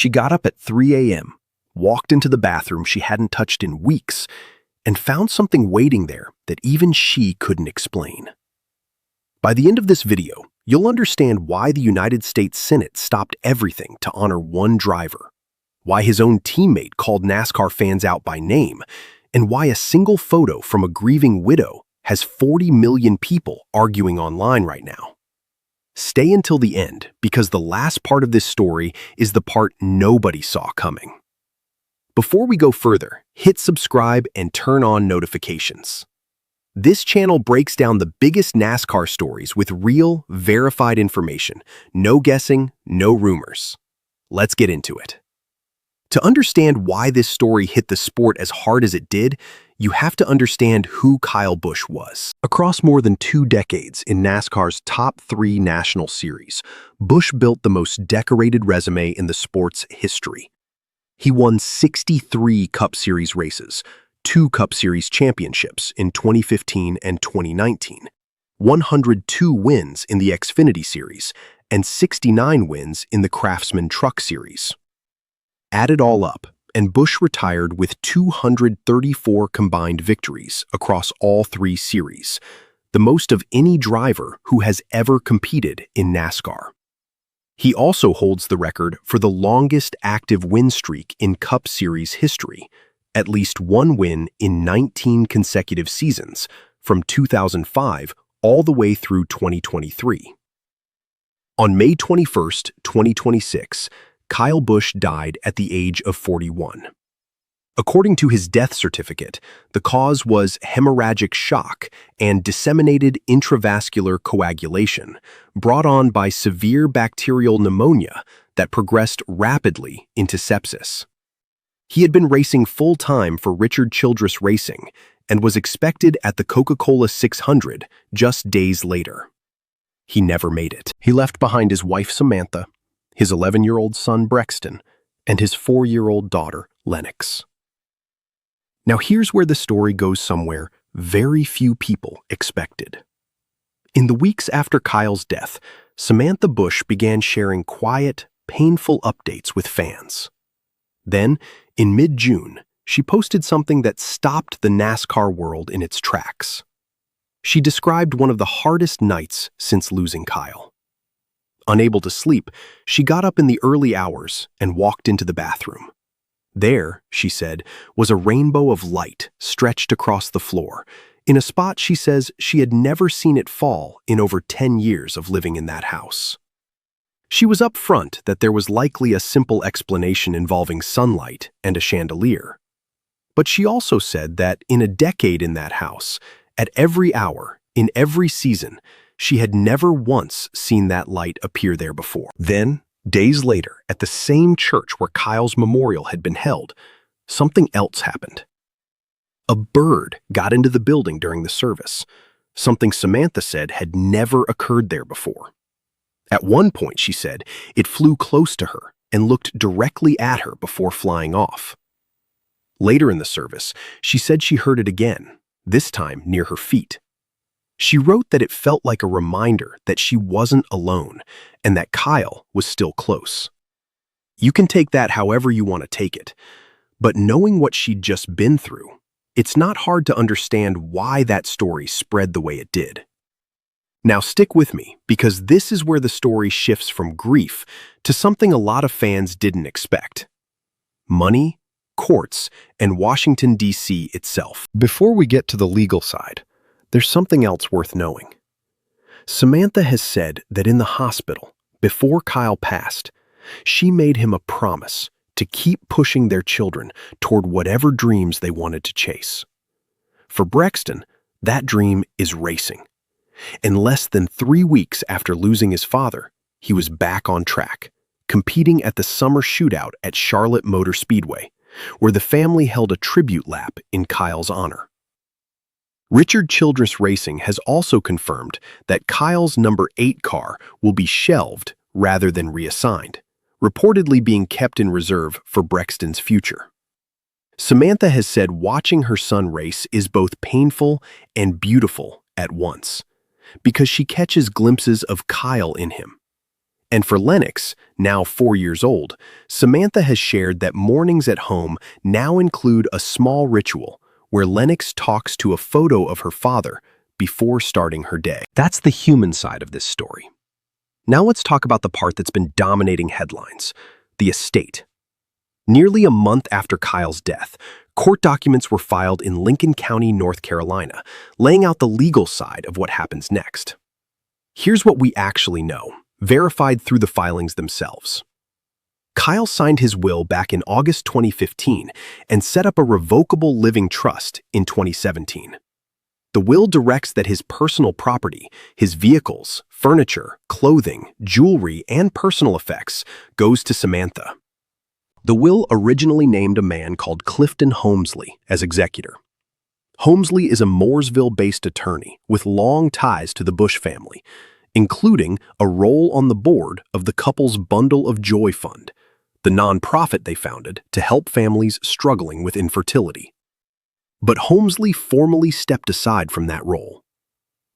She got up at 3 a.m., walked into the bathroom she hadn't touched in weeks, and found something waiting there that even she couldn't explain. By the end of this video, you'll understand why the United States Senate stopped everything to honor one driver, why his own teammate called NASCAR fans out by name, and why a single photo from a grieving widow has 40 million people arguing online right now. Stay until the end, because the last part of this story is the part nobody saw coming. Before we go further, hit subscribe and turn on notifications. This channel breaks down the biggest NASCAR stories with real, verified information. No guessing, no rumors. Let's get into it. To understand why this story hit the sport as hard as it did, you have to understand who Kyle Busch was. Across more than 2 decades in NASCAR's top 3 national series, Busch built the most decorated resume in the sport's history. He won 63 Cup Series races, 2 Cup Series championships in 2015 and 2019, 102 wins in the Xfinity Series, and 69 wins in the Craftsman Truck Series. Add it all up, and Busch retired with 234 combined victories across all 3 series, the most of any driver who has ever competed in NASCAR. He also holds the record for the longest active win streak in Cup Series history, at least 1 win in 19 consecutive seasons, from 2005 all the way through 2023. On May 21, 2026, Kyle Busch died at the age of 41. According to his death certificate, the cause was hemorrhagic shock and disseminated intravascular coagulation, brought on by severe bacterial pneumonia that progressed rapidly into sepsis. He had been racing full-time for Richard Childress Racing and was expected at the Coca-Cola 600 just days later. He never made it. He left behind his wife Samantha, his 11-year-old son Brexton, and his 4-year-old daughter Lennox. Now here's where the story goes somewhere very few people expected. In the weeks after Kyle's death, Samantha Busch began sharing quiet, painful updates with fans. Then, in mid-June, she posted something that stopped the NASCAR world in its tracks. She described one of the hardest nights since losing Kyle. Unable to sleep, she got up in the early hours and walked into the bathroom. There, she said, was a rainbow of light stretched across the floor, in a spot she says she had never seen it fall in over 10 years of living in that house. She was upfront that there was likely a simple explanation involving sunlight and a chandelier. But she also said that in a decade in that house, at every hour, in every season, she had never once seen that light appear there before. Then, days later, at the same church where Kyle's memorial had been held, something else happened. A bird got into the building during the service, something Samantha said had never occurred there before. At one point, she said, it flew close to her and looked directly at her before flying off. Later in the service, she said she heard it again, this time near her feet. She wrote that it felt like a reminder that she wasn't alone and that Kyle was still close. You can take that however you want to take it, but knowing what she'd just been through, it's not hard to understand why that story spread the way it did. Now stick with me, because this is where the story shifts from grief to something a lot of fans didn't expect: money, courts, and Washington, D.C. itself. Before we get to the legal side, there's something else worth knowing. Samantha has said that in the hospital, before Kyle passed, she made him a promise to keep pushing their children toward whatever dreams they wanted to chase. For Brexton, that dream is racing. In less than 3 weeks after losing his father, he was back on track, competing at the summer shootout at Charlotte Motor Speedway, where the family held a tribute lap in Kyle's honor. Richard Childress Racing has also confirmed that Kyle's number 8 car will be shelved rather than reassigned, reportedly being kept in reserve for Brexton's future. Samantha has said watching her son race is both painful and beautiful at once, because she catches glimpses of Kyle in him. And for Lennox, now 4 years old, Samantha has shared that mornings at home now include a small ritual where Lennox talks to a photo of her father before starting her day. That's the human side of this story. Now let's talk about the part that's been dominating headlines, the estate. Nearly a month after Kyle's death, court documents were filed in Lincoln County, North Carolina, laying out the legal side of what happens next. Here's what we actually know, verified through the filings themselves. Kyle signed his will back in August 2015 and set up a revocable living trust in 2017. The will directs that his personal property, his vehicles, furniture, clothing, jewelry, and personal effects goes to Samantha. The will originally named a man called Clifton Holmesley as executor. Holmesley is a Mooresville-based attorney with long ties to the Busch family, including a role on the board of the couple's Bundle of Joy Fund, the nonprofit they founded to help families struggling with infertility. But Holmesley formally stepped aside from that role.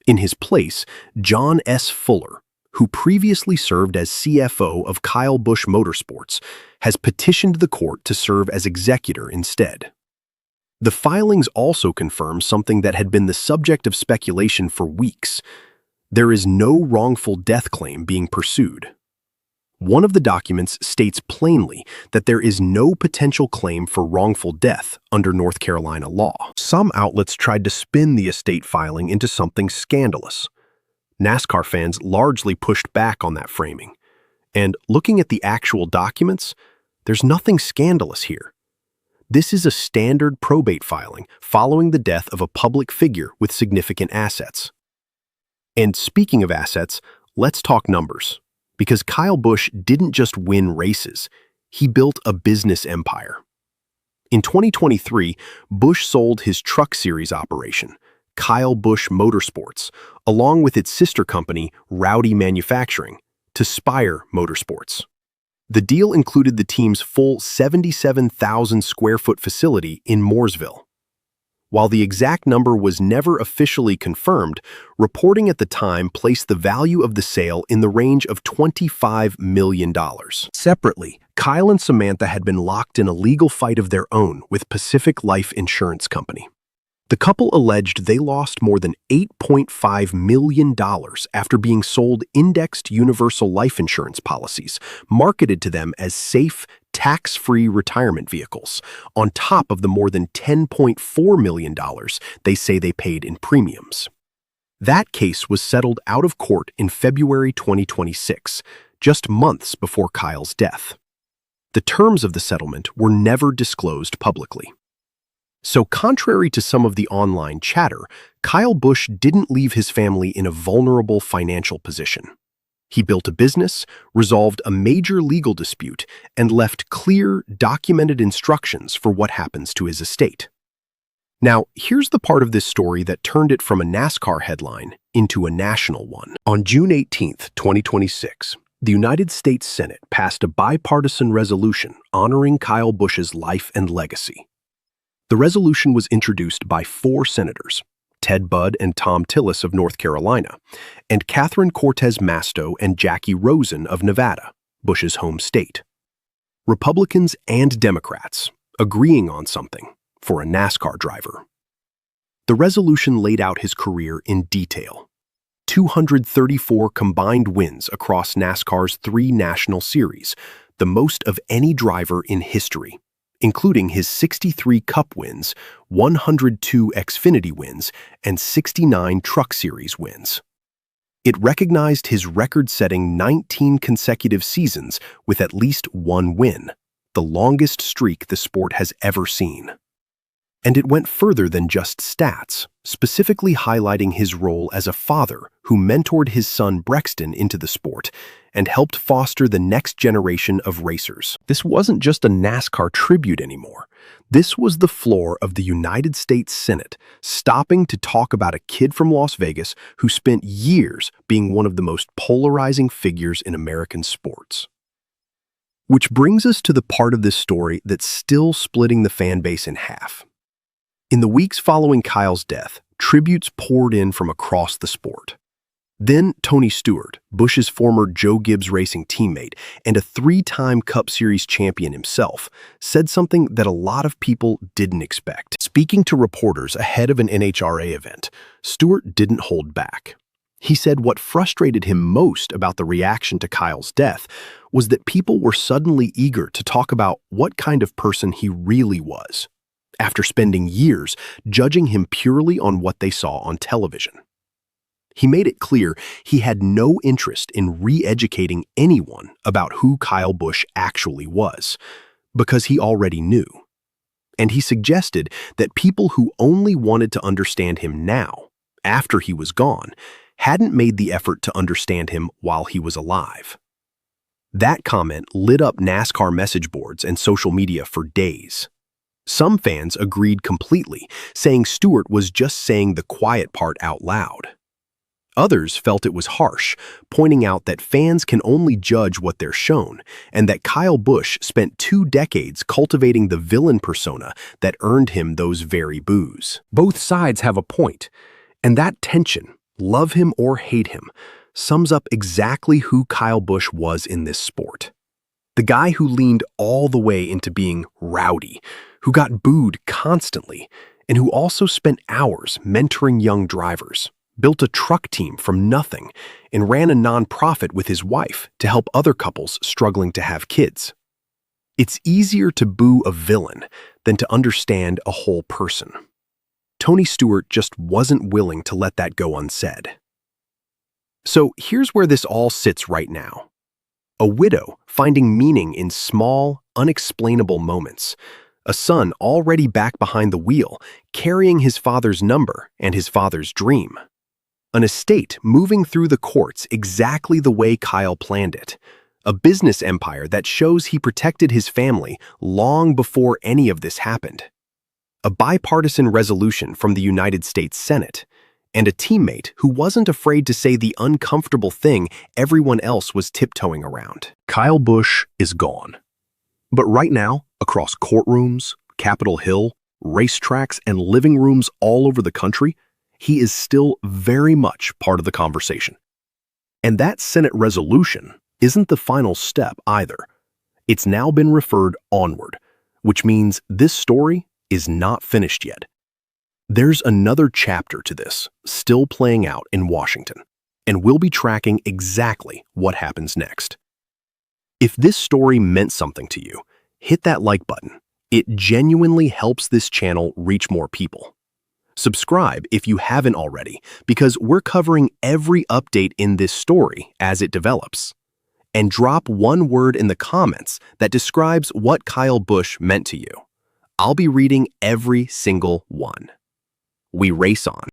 In his place, John S. Fuller, who previously served as CFO of Kyle Busch Motorsports, has petitioned the court to serve as executor instead. The filings also confirm something that had been the subject of speculation for weeks. There is no wrongful death claim being pursued. One of the documents states plainly that there is no potential claim for wrongful death under North Carolina law. Some outlets tried to spin the estate filing into something scandalous. NASCAR fans largely pushed back on that framing. And looking at the actual documents, there's nothing scandalous here. This is a standard probate filing following the death of a public figure with significant assets. And speaking of assets, let's talk numbers. Because Kyle Busch didn't just win races, he built a business empire. In 2023, Busch sold his truck series operation, Kyle Busch Motorsports, along with its sister company, Rowdy Manufacturing, to Spire Motorsports. The deal included the team's full 77,000 square foot facility in Mooresville. While the exact number was never officially confirmed, reporting at the time placed the value of the sale in the range of $25 million. Separately, Kyle and Samantha had been locked in a legal fight of their own with Pacific Life Insurance Company. The couple alleged they lost more than $8.5 million after being sold indexed universal life insurance policies, marketed to them as safe, tax-free retirement vehicles, on top of the more than $10.4 million they say they paid in premiums. That case was settled out of court in February 2026, just months before Kyle's death. The terms of the settlement were never disclosed publicly. So contrary to some of the online chatter, Kyle Busch didn't leave his family in a vulnerable financial position. He built a business, resolved a major legal dispute, and left clear, documented instructions for what happens to his estate. Now, here's the part of this story that turned it from a NASCAR headline into a national one. On June 18, 2026, the United States Senate passed a bipartisan resolution honoring Kyle Busch's life and legacy. The resolution was introduced by 4 senators, Ted Budd and Tom Tillis of North Carolina, and Catherine Cortez Masto and Jackie Rosen of Nevada, Busch's home state. Republicans and Democrats agreeing on something for a NASCAR driver. The resolution laid out his career in detail. 234 combined wins across NASCAR's 3 national series, the most of any driver in history, including his 63 Cup wins, 102 Xfinity wins, and 69 Truck Series wins. It recognized his record-setting 19 consecutive seasons with at least 1 win, the longest streak the sport has ever seen. And it went further than just stats, specifically highlighting his role as a father who mentored his son Brexton into the sport and helped foster the next generation of racers. This wasn't just a NASCAR tribute anymore. This was the floor of the United States Senate, stopping to talk about a kid from Las Vegas who spent years being one of the most polarizing figures in American sports. Which brings us to the part of this story that's still splitting the fan base in half. In the weeks following Kyle's death, tributes poured in from across the sport. Then Tony Stewart, Busch's former Joe Gibbs Racing teammate and a three-time Cup Series champion himself, said something that a lot of people didn't expect. Speaking to reporters ahead of an NHRA event, Stewart didn't hold back. He said what frustrated him most about the reaction to Kyle's death was that people were suddenly eager to talk about what kind of person he really was, after spending years judging him purely on what they saw on television. He made it clear he had no interest in re-educating anyone about who Kyle Busch actually was, because he already knew. And he suggested that people who only wanted to understand him now, after he was gone, hadn't made the effort to understand him while he was alive. That comment lit up NASCAR message boards and social media for days. Some fans agreed completely, saying Stewart was just saying the quiet part out loud. Others felt it was harsh, pointing out that fans can only judge what they're shown, and that Kyle Busch spent 2 decades cultivating the villain persona that earned him those very boos. Both sides have a point, and that tension, love him or hate him, sums up exactly who Kyle Busch was in this sport. The guy who leaned all the way into being rowdy, who got booed constantly, and who also spent hours mentoring young drivers, built a truck team from nothing, and ran a nonprofit with his wife to help other couples struggling to have kids. It's easier to boo a villain than to understand a whole person. Tony Stewart just wasn't willing to let that go unsaid. So here's where this all sits right now. A widow finding meaning in small, unexplainable moments. A son already back behind the wheel, carrying his father's number and his father's dream. An estate moving through the courts exactly the way Kyle planned it. A business empire that shows he protected his family long before any of this happened. A bipartisan resolution from the United States Senate. And a teammate who wasn't afraid to say the uncomfortable thing everyone else was tiptoeing around. Kyle Busch is gone. But right now, across courtrooms, Capitol Hill, racetracks, and living rooms all over the country, he is still very much part of the conversation. And that Senate resolution isn't the final step either. It's now been referred onward, which means this story is not finished yet. There's another chapter to this, still playing out in Washington, and we'll be tracking exactly what happens next. If this story meant something to you, hit that like button. It genuinely helps this channel reach more people. Subscribe if you haven't already, because we're covering every update in this story as it develops. And drop one word in the comments that describes what Kyle Busch meant to you. I'll be reading every single one. We race on.